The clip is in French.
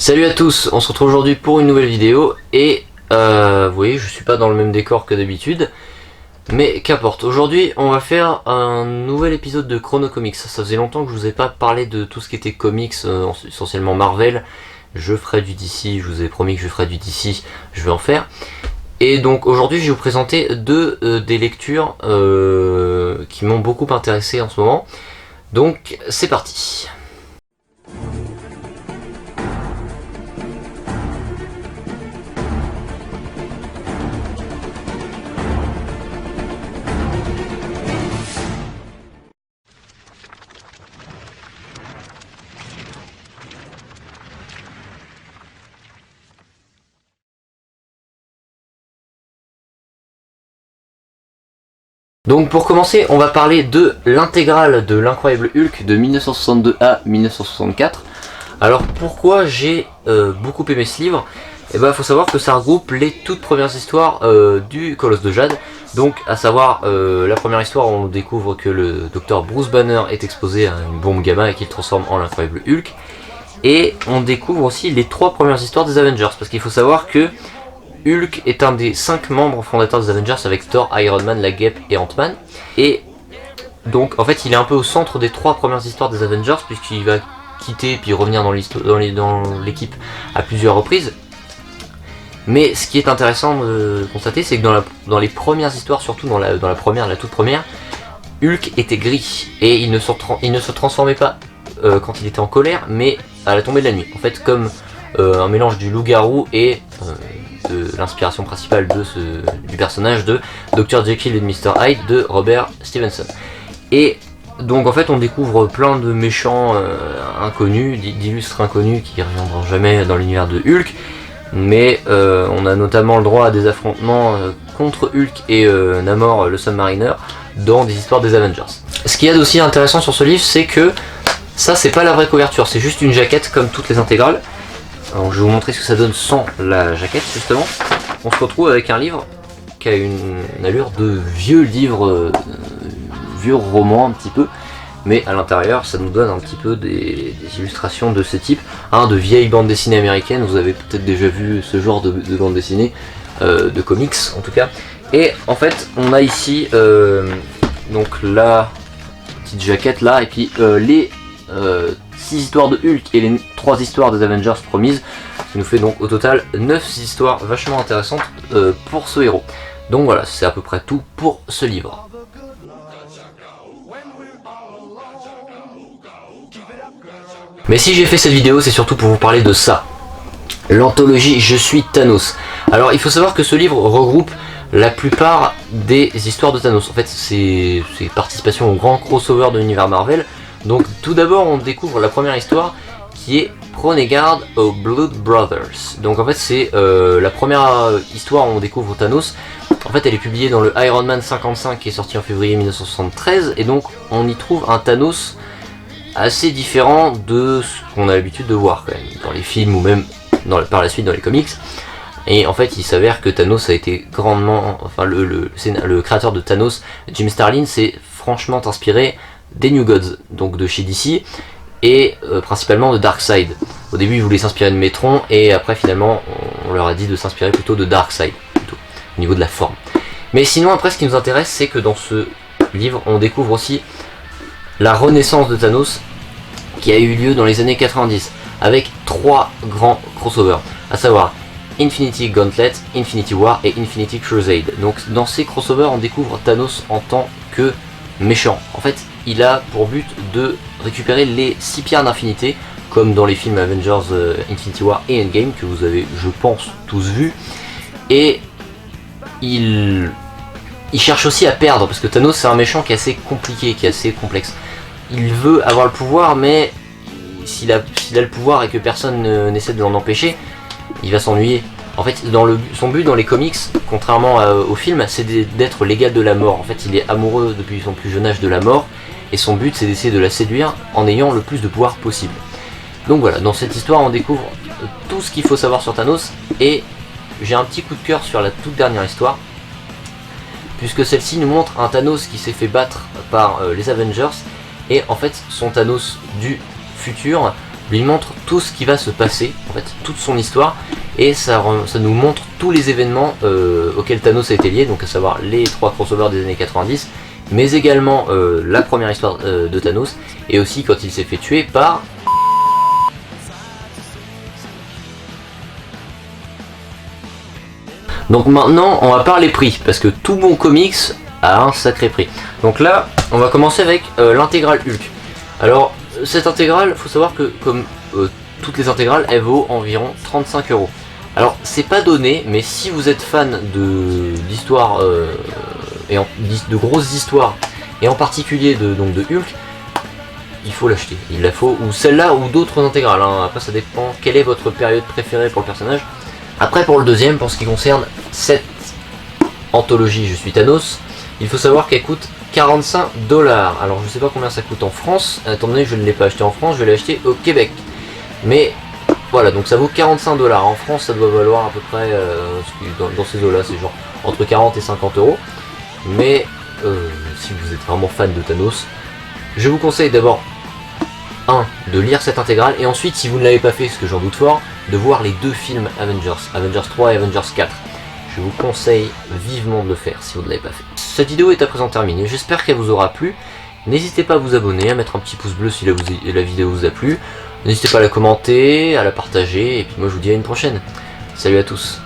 Salut à tous, on se retrouve aujourd'hui pour une nouvelle vidéo et vous voyez je suis pas dans le même décor que d'habitude, mais qu'importe. Aujourd'hui on va faire un nouvel épisode de Chrono Comics. Ça faisait longtemps que je vous ai pas parlé de tout ce qui était comics, essentiellement Marvel. Je ferai du DC, je vous ai promis que je ferai du DC, je vais en faire. Et donc aujourd'hui je vais vous présenter des lectures qui m'ont beaucoup intéressé en ce moment. Donc c'est parti. Donc pour commencer, on va parler de l'intégrale de l'incroyable Hulk de 1962 à 1964. Alors pourquoi j'ai beaucoup aimé ce livre? Eh ben, faut savoir que ça regroupe les toutes premières histoires du Colosse de Jade. Donc à savoir la première histoire, on découvre que le docteur Bruce Banner est exposé à une bombe gamma et qu'il transforme en l'incroyable Hulk. Et on découvre aussi les trois premières histoires des Avengers, parce qu'il faut savoir que Hulk est un des 5 membres fondateurs des Avengers avec Thor, Iron Man, la Guêpe et Ant-Man. Et donc en fait il est un peu au centre des 3 premières histoires des Avengers, puisqu'il va quitter puis revenir dans l'équipe à plusieurs reprises. Mais ce qui est intéressant de constater, c'est que dans les premières histoires, surtout dans la toute première, Hulk était gris et il ne se transformait pas quand il était en colère, mais à la tombée de la nuit. En fait, comme un mélange du loup-garou et de l'inspiration principale du personnage de Dr. Jekyll et Mr. Hyde de Robert Stevenson. Et donc en fait on découvre plein de méchants inconnus, d'illustres inconnus qui ne reviendront jamais dans l'univers de Hulk, mais on a notamment le droit à des affrontements contre Hulk et Namor le Submariner dans des histoires des Avengers. Ce qu'il y a d'aussi intéressant sur ce livre, c'est que ça c'est pas la vraie couverture, c'est juste une jaquette comme toutes les intégrales. Alors, je vais vous montrer ce que ça donne sans la jaquette justement. On se retrouve avec un livre qui a une allure de vieux livre, vieux roman un petit peu, mais à l'intérieur ça nous donne un petit peu des illustrations de ce type, de vieilles bandes dessinées américaines. Vous avez peut-être déjà vu ce genre de bandes dessinées, de comics en tout cas. Et en fait on a ici donc la petite jaquette là, et puis les 6 histoires de Hulk et les 3 histoires des Avengers promises, ce qui nous fait donc au total 9 histoires vachement intéressantes pour ce héros. Donc voilà, c'est à peu près tout pour ce livre. Mais si j'ai fait cette vidéo, c'est surtout pour vous parler de ça, l'anthologie Je suis Thanos. Alors il faut savoir que ce livre regroupe la plupart des histoires de Thanos. En fait c'est participation au grand crossover de l'univers Marvel. Donc tout d'abord on découvre la première histoire qui est Prenez garde aux Blood Brothers. Donc en fait c'est la première histoire où on découvre Thanos. En fait elle est publiée dans le Iron Man 55 qui est sorti en février 1973, et donc on y trouve un Thanos assez différent de ce qu'on a l'habitude de voir quand même dans les films ou même par la suite dans les comics. Et en fait il s'avère que Thanos a été grandement, enfin le créateur de Thanos, Jim Starlin, s'est franchement inspiré des New Gods, donc de chez DC, et principalement de Darkseid. Au début ils voulaient s'inspirer de Metron, et après finalement on leur a dit de s'inspirer plutôt de Darkseid, plutôt, au niveau de la forme. Mais sinon après ce qui nous intéresse, c'est que dans ce livre on découvre aussi la renaissance de Thanos qui a eu lieu dans les années 90, avec 3 grands crossovers, à savoir Infinity Gauntlet, Infinity War et Infinity Crusade. Donc dans ces crossovers on découvre Thanos en tant que méchant. En fait il a pour but de récupérer les 6 pierres d'infinité, comme dans les films Avengers Infinity War et Endgame que vous avez je pense tous vus. Et il cherche aussi à perdre, parce que Thanos c'est un méchant qui est assez compliqué, qui est assez complexe. Il veut avoir le pouvoir, mais s'il a le pouvoir et que personne n'essaie de l'en empêcher, il va s'ennuyer. En fait, son but dans les comics, contrairement au film, c'est d'être l'égal de la mort. En fait, il est amoureux depuis son plus jeune âge de la mort, et son but c'est d'essayer de la séduire en ayant le plus de pouvoir possible. Donc voilà, dans cette histoire on découvre tout ce qu'il faut savoir sur Thanos, et j'ai un petit coup de cœur sur la toute dernière histoire, puisque celle-ci nous montre un Thanos qui s'est fait battre par les Avengers, et en fait son Thanos du futur lui montre tout ce qui va se passer, en fait, toute son histoire, et ça nous montre tous les événements auxquels Thanos a été lié, donc à savoir les 3 crossovers des années 90, mais également la première histoire de Thanos, et aussi quand il s'est fait tuer par... Donc maintenant, on va parler prix, parce que tout bon comics a un sacré prix. Donc là, on va commencer avec l'intégrale Hulk. Alors, cette intégrale, faut savoir que comme toutes les intégrales, elle vaut environ 35 €. Alors, c'est pas donné, mais si vous êtes fan d'histoire de grosses histoires, et en particulier de Hulk, il faut l'acheter. Il la faut, ou celle-là, ou d'autres intégrales. Hein. Après, ça dépend quelle est votre période préférée pour le personnage. Après, pour le deuxième, pour ce qui concerne cette anthologie Je suis Thanos, il faut savoir qu'elle coûte 45 $. Alors je sais pas combien ça coûte en France, étant donné que je ne l'ai pas acheté en France, je l'ai acheté au Québec. Mais voilà, donc ça vaut 45 $. En France, ça doit valoir à peu près, dans ces eaux-là, c'est genre entre 40 et 50 €. Mais si vous êtes vraiment fan de Thanos, je vous conseille d'abord de lire cette intégrale, et ensuite, si vous ne l'avez pas fait, ce que j'en doute fort, de voir les 2 films Avengers 3 et Avengers 4. Je vous conseille vivement de le faire si vous ne l'avez pas fait. Cette vidéo est à présent terminée, j'espère qu'elle vous aura plu. N'hésitez pas à vous abonner, à mettre un petit pouce bleu si la vidéo vous a plu. N'hésitez pas à la commenter, à la partager, et puis moi je vous dis à une prochaine. Salut à tous.